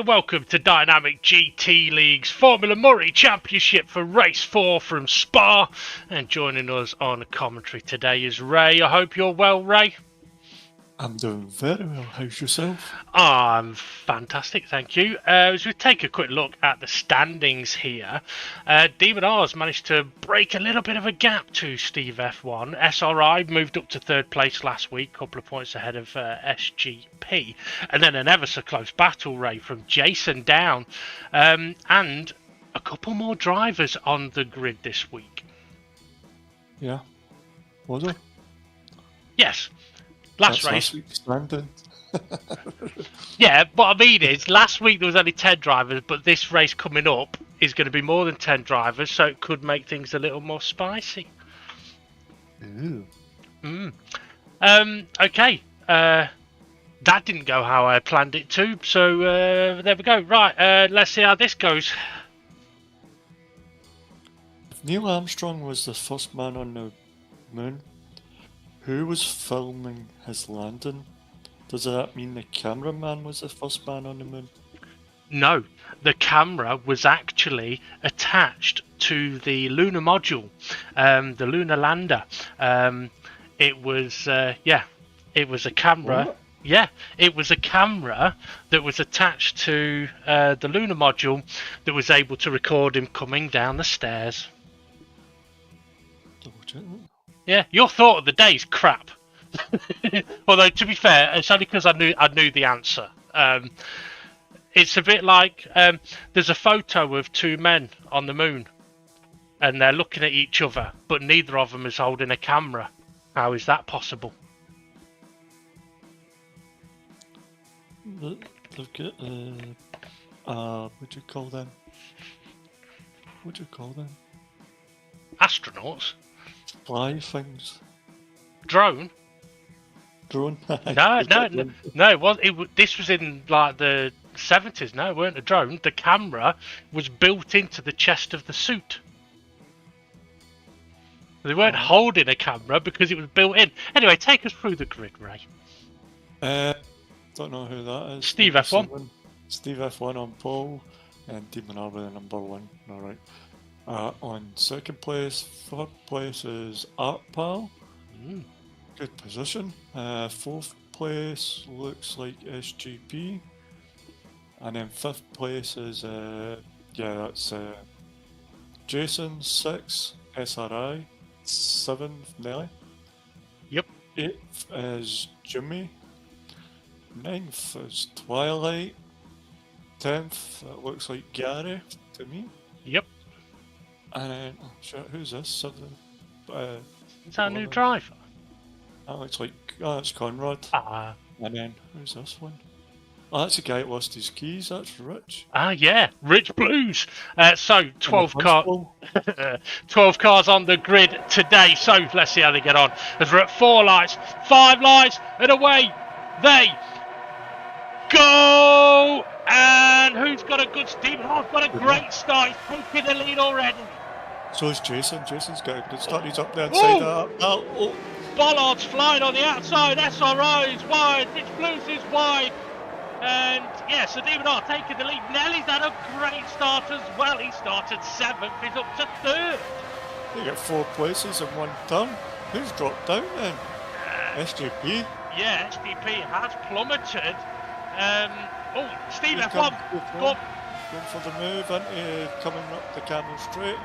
welcome to Dynamic GT League's Formula Murray Championship for Race 4 from Spa. And joining us on commentary today is Ray. I hope you're well, Ray. I'm doing very well. How's yourself? I'm fantastic, thank you. As we take a quick look at the standings here, Demon R's managed to break a little bit of a gap to Steve F1. SRI moved up to third place last week, a couple of points ahead of SGP. And then an ever so close battle, Ray, from Jason down. And a couple more drivers on the grid this week. Yeah. Was it? Yes. Last race. Last week's standing. Yeah, what I mean is, last week there was only 10 drivers, but this race coming up is going to be more than 10 drivers, so it could make things a little more spicy. Ooh. Okay. That didn't go how I planned it to, so there we go. Right, let's see how this goes. If Neil Armstrong was the first man on the moon, who was filming his landing? Does that mean the cameraman was the first man on the moon? No, the camera was actually attached to the lunar module, the lunar lander. It was a camera. What? Yeah, it was a camera that was attached to the lunar module that was able to record him coming down the stairs. Double check that. Yeah, your thought of the day is crap. Although, to be fair, it's only because I knew the answer. It's a bit like there's a photo of two men on the moon, and they're looking at each other, but neither of them is holding a camera. How is that possible? Look at what do you call them? What do you call them? Astronauts? Fly things. Drone? Drone? No. It was. This was in like the 70s. No, it weren't a drone. The camera was built into the chest of the suit. They weren't holding a camera because it was built in. Anyway, take us through the grid, Ray. Don't know who that is. Steve F1. Steve F1 on pole, and Demon R with the number 1. All right. On second place, third place is Art Pal. Good position. Fourth place looks like SGP, and then fifth place is that's Jason. 6 SRI, 7 Nelly. Yep. 8th is Jimmy. 9th is Twilight. 10th it looks like Gary to me. Yep. And then, oh shit, who's this? 7th. Is that a new driver? That looks like, that's Conrad. And then, who's this one? Oh, that's the guy that lost his keys, that's Rich. Yeah, Rich Blues. So, 12 cars on the grid today. So, let's see how they get on. As we're at 4 lights, 5 lights, and away they go! And who's got a good Steve? Oh, got a great start. He's taking the lead already. So is Jason. Jason's got a good start. He's up there inside that. Bollard's flying on the outside. SRI is wide. Rich Blues is wide. And yeah, so Demon R taking the lead. Nelly's had a great start as well. He started 7th. He's up to 3rd. They get 4 places in one turn. Who's dropped down then? SGP. Yeah, SGP has plummeted. Steve F1. Going for the move into coming up the Camel Straight.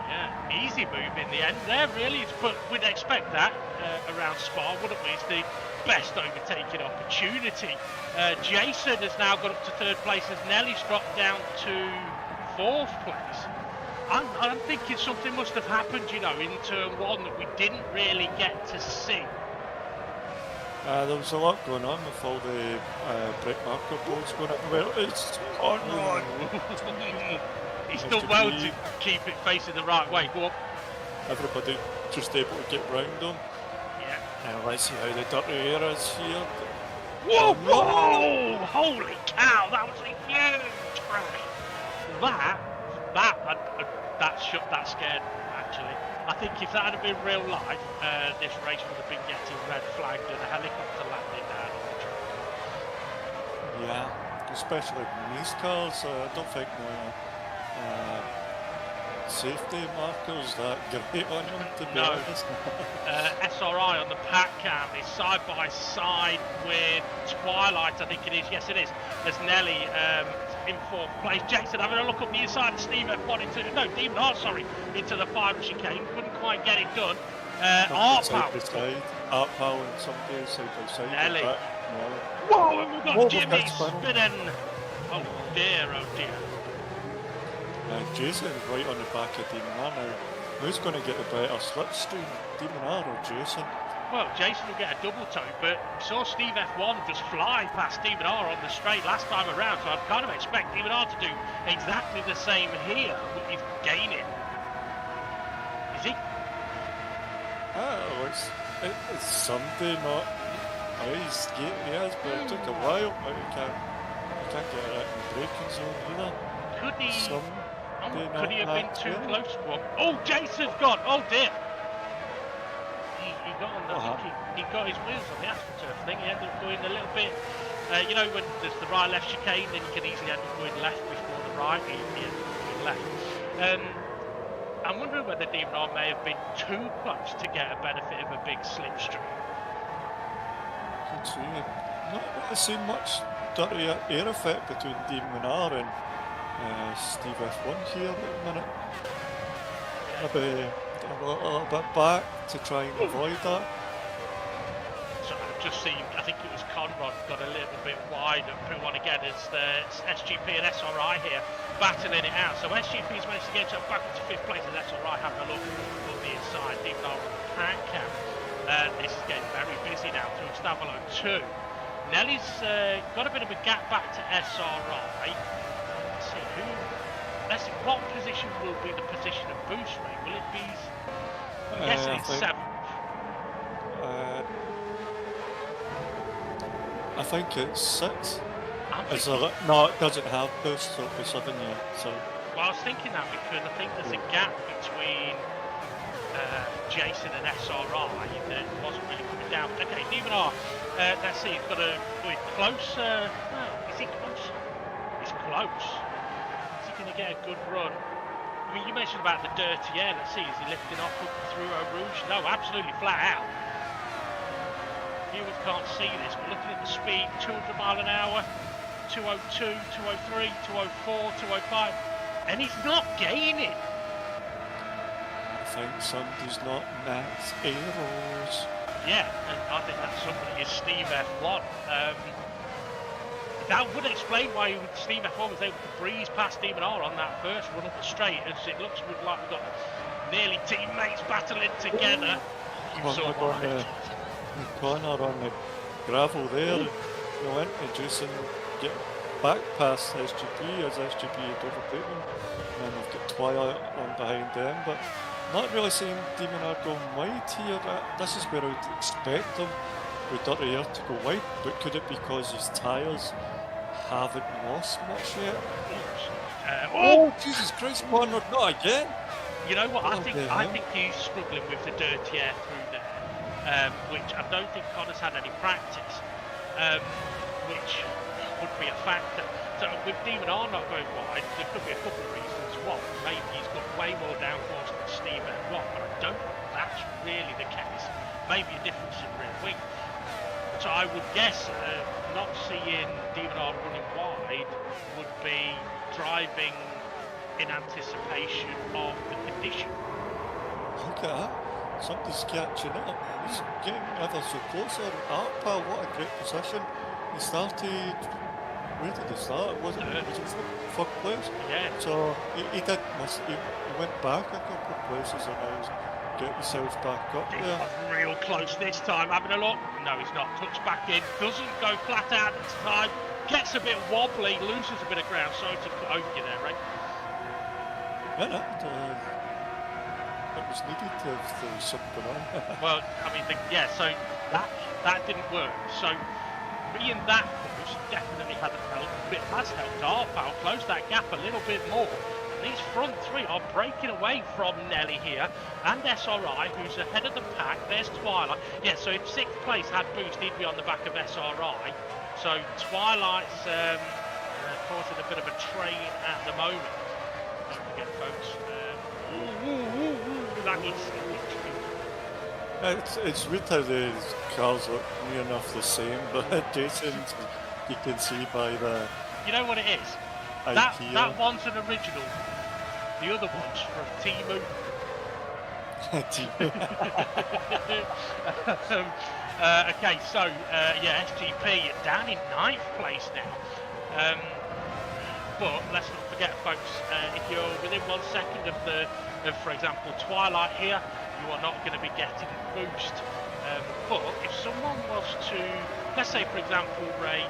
Yeah, easy move in the end there, really. But we'd expect that around Spa, wouldn't we? It's the best overtaking opportunity. Jason has now got up to 3rd place as Nelly's dropped down to 4th place. I'm thinking something must have happened, in turn 1 that we didn't really get to see. There was a lot going on with all the brake marker boards going up. Well, it's on. He's done well to keep it facing the right way. Go up. Everybody just able to get round them. Yeah. Now let's see how the dirty air is here. Whoa! Whoa! Holy cow! That was a huge crash. That scared me, actually. I think if that had been real life, this race would have been getting red flagged and a helicopter landing down on the track. Yeah, especially in these cars. I don't think the safety markers that great on them, to be No. honest. SRI on the pack cam is side by side with Twilight, I think it is. Yes, it is. As Nelly in fourth place. Jason having a look up the inside of Steve F1 Demon Art, sorry, into the final chicane. Couldn't quite get it done. Art Side by side. Art Pal and somebody side by side. Nelly. Nelly. Whoa, and we've got Jimmy that's fun. spinning. Oh dear, oh dear. Jason right on the back of Demon R now. Who's going to get the better slipstream, Demon R or Jason? Well, Jason will get a double toe, but we saw Steve F1 just fly past Demon R on the straight last time around, so I'd kind of expect Demon R to do exactly the same here, but he's gaining. Is he? Oh, it's Sunday, not. Oh, he's skating, he has, but it took a while. But he can't get it in the braking zone either. Could he? Someday Could he have been not too good. close? Oh, Jason's gone. Oh dear. He got on the, he got his wheels on the AstroTurf thing. He ended up going a little bit. You know when there's the right-left chicane, then you can easily end up going left before the right. He ended up going left. I'm wondering whether Demon R may have been too close to get a benefit of a big slipstream. Could see it. Not really seen much dirty air effect between Demon R and Steve F1 here at the minute. Maybe a little bit back to try and avoid that. So I've just seen, I think it was Conrad got a little bit wide and put one again as the SGP and SRI here battling it out. So SGP's managed to get himself back into 5th place and SRI having a look on the inside. Demon R on the pack cam. This is getting very busy now through Stavolo 2. Nelly's got a bit of a gap back to SRI. Let's see what position will be the position of boost rate? Will it be? I'm guessing it's 7th. I think it's 6. Is No, it doesn't have boost, so it'll be 7 yet. So. Well, I was thinking that because I think there's a gap between Jason and SRI that wasn't really coming down. Okay, Demon R, let's see, he's got a close. Is he close? He's close. Is he going to get a good run? I mean, you mentioned about the dirty air. Let's see, is he lifting off up through Eau Rouge? No, absolutely flat out. Viewers can't see this, but looking at the speed, 200 mile an hour, 202, 203, 204, 205, and he's not gaining. I think somebody's not Max Aeros. Yeah, and I think that somebody is Steve F1. That would explain why Steve F1 was able to breeze past Demon R on that first run up the straight, as it looks like we've got nearly teammates battling together. Corner on the gravel there. You went to Jason get back past SGP as SGP had overtaken him. And then we've got Twilight on behind them, but not really seeing Demon R go wide here. This is where I would expect him with dirty air to go wide, but could it be because his tyres haven't lost much yet? Oh, Jesus Christ, Conrad, not again! You know what, I think he's struggling with the dirty air through there, which I don't think Connor's had any practice, which would be a factor. So with Demon R not going wide, there could be a couple of reasons. One, maybe he's got way more downforce than Steve F1, but I don't think that's really the case. Maybe a difference in rear wing. So I would guess not seeing Demon R running wide would be driving in anticipation of the condition. Look at that. Somebody's catching up. He's getting ever so closer. Artpal, what a great position. He started. Where did he start? Was it 4th place? Yeah. So he did miss. He went back a couple of places and now he's getting himself back up He's there. real close this time. Having a look. No, he's not. Tucks back in. Doesn't go flat out this time. Gets a bit wobbly. Loses a bit of ground. Sorry to put over you there, Ray. It was needed to have something on. Well, I mean, so that didn't work. So being that close definitely hasn't helped, but it has helped Arpal close that gap a little bit more. And these front three are breaking away from Nelly here, and SRI, who's ahead of the pack. There's Twilight. Yeah, so if 6th place had boost, he'd be on the back of SRI. So Twilight's causing a bit of a train at the moment. Don't forget, folks. That is. It's weird how the cars look near enough the same, but Jason, you can see by the. You know what it is? That one's an original. The other one's from Timu. Okay, so yeah, SGP down in 9th place now. But let's not forget, folks, if you're within 1 second of, for example, Twilight here, you are not going to be getting a boost. But if someone was to, let's say, for example, Ray,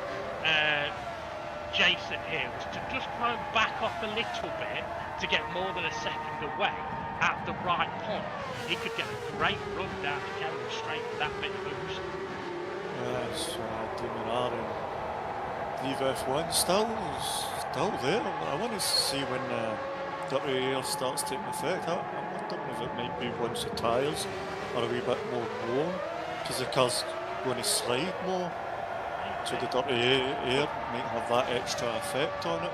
Jason here was to just try and back off a little bit to get more than a second away at the right point, he could get a great run down the camera straight with that bit of boost. Yes, Demon R and Leave F1 still there. I want to see when dirty air starts taking effect. I wonder if it might be once the tyres are a wee bit more worn, because the car's going to slide more. So the dirty air might have that extra effect on it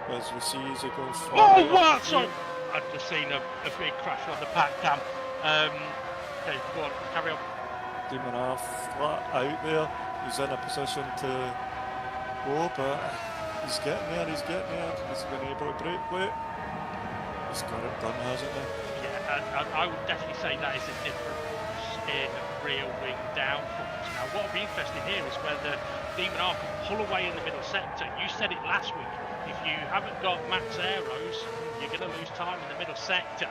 as we see as it goes forward. Oh, what? Sorry! I've just seen a big crash on the pack cam. Okay, go on, carry on. Demon R flat out there. He's in a position to go, but he's getting there. He's going to be able to break weight. He's got it done, hasn't he? Yeah, I would definitely say that is a difference in rear wing downforce. Now, what will be interesting here is whether Demon R can pull away in the middle sector. You said it last week. If you haven't got max aeros, you're going to lose time in the middle sector.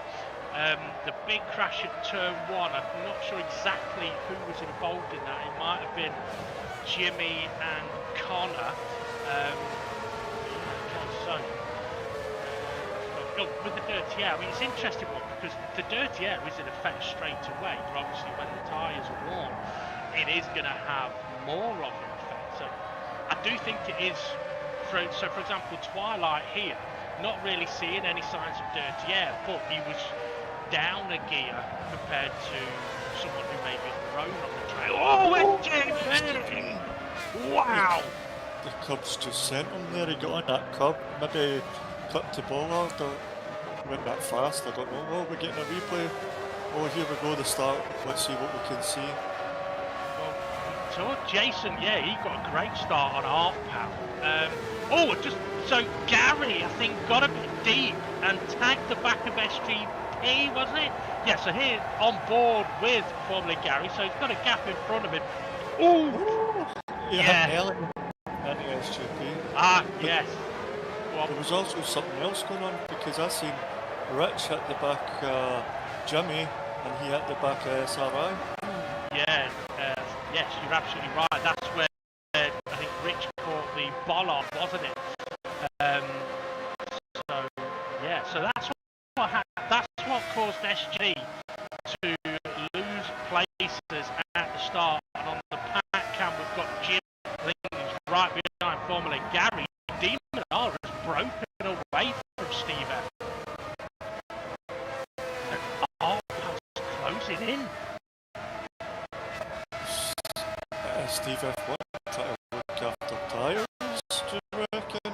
The big crash at turn 1, I'm not sure exactly who was involved in that. It might have been Jimmy and Connor. With the dirty air, I mean, it's an interesting one because the dirty air is in effect straight away, but obviously when the tyres are warm, it is going to have more of an effect. So I do think it is, for example, Twilight here, not really seeing any signs of dirty air, but he was down a gear compared to someone who may be on their own on the trail. Oh, SGP! Wow! The curb's just sent him there. He got on that curb, maybe cut to Bollard or went that fast. I don't know. Oh, we're getting a replay. Oh, here we go, the start. Let's see what we can see. Well, so Jason, yeah, he got a great start on Art Pal. So Gary, I think, got a bit deep and tagged the back of SGP, wasn't it? Yeah, so here on board with formerly Gary, so he's got a gap in front of him. Ooh! Yeah. And the SGP. Ah, yes. There was also something else going on because I seen Rich hit the back Jimmy and he hit the back SRI. Yeah, yes, you're absolutely right. That's where I think Rich caught the Bollard, wasn't it? So yeah, so that's what caused SG to lose places at the start. And on the pack cam, we've got Jim, I think he's right behind formerly Gary. Demon R has broken away from Steve F. And Arpal's closing in. Steve F1 try to look after tyres, do you reckon?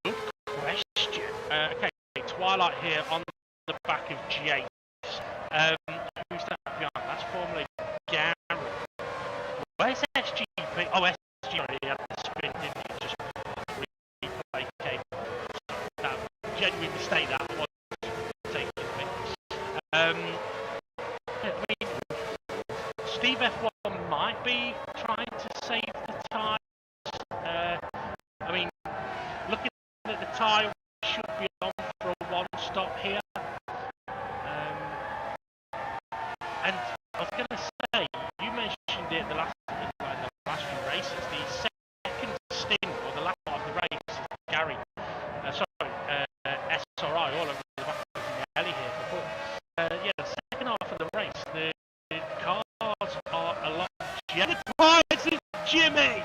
Good question. Okay, Twilight here on the back of Jace. Who's that behind? That's formerly Gary. Where's SGP? Oh, SGP had the spin, didn't he? Just replay came. That genuine mistake that was taken of me. I mean, Steve F1 might be trying to save the tyres. I mean, looking at the tyre, we should be on for a one stop here. And I was going to say, you mentioned it the last few races, the second stint or the last part of the race is Gary. SRI all over the back of Ellie here. But yeah, the second half of the race, the cars are a lot. This is Jimmy.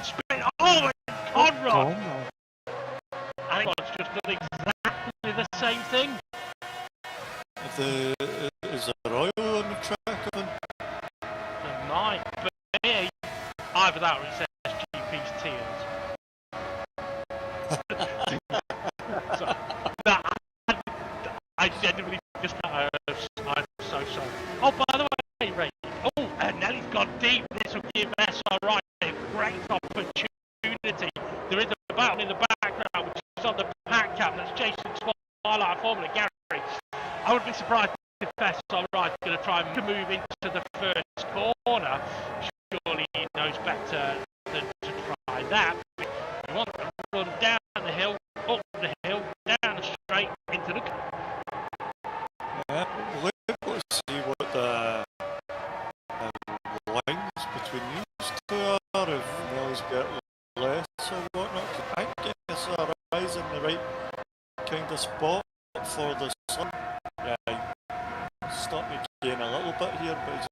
Spin. Oh, and Conrad. I think it's just done exactly the same thing. Is there oil on the track? There might be. Either that or it's SGP's genuinely just I'm so sorry. Oh, by the way, Ray. Oh, and Nelly's gone deep. This will give SRI a great opportunity. There is a battle in the background, which is on the pack cap. That's Jason Twilight, Formula Gary. I would be surprised if SRI is going to try and move into the first corner. Surely he knows better than to try that. We want to run down the hill, up the hill, down the straight into the... Let's see what the lines between these two are, if Nelly's got less or whatnot. I guess SRI's in the right kind of spot for the sun. Yeah, starting to gain a little bit here, but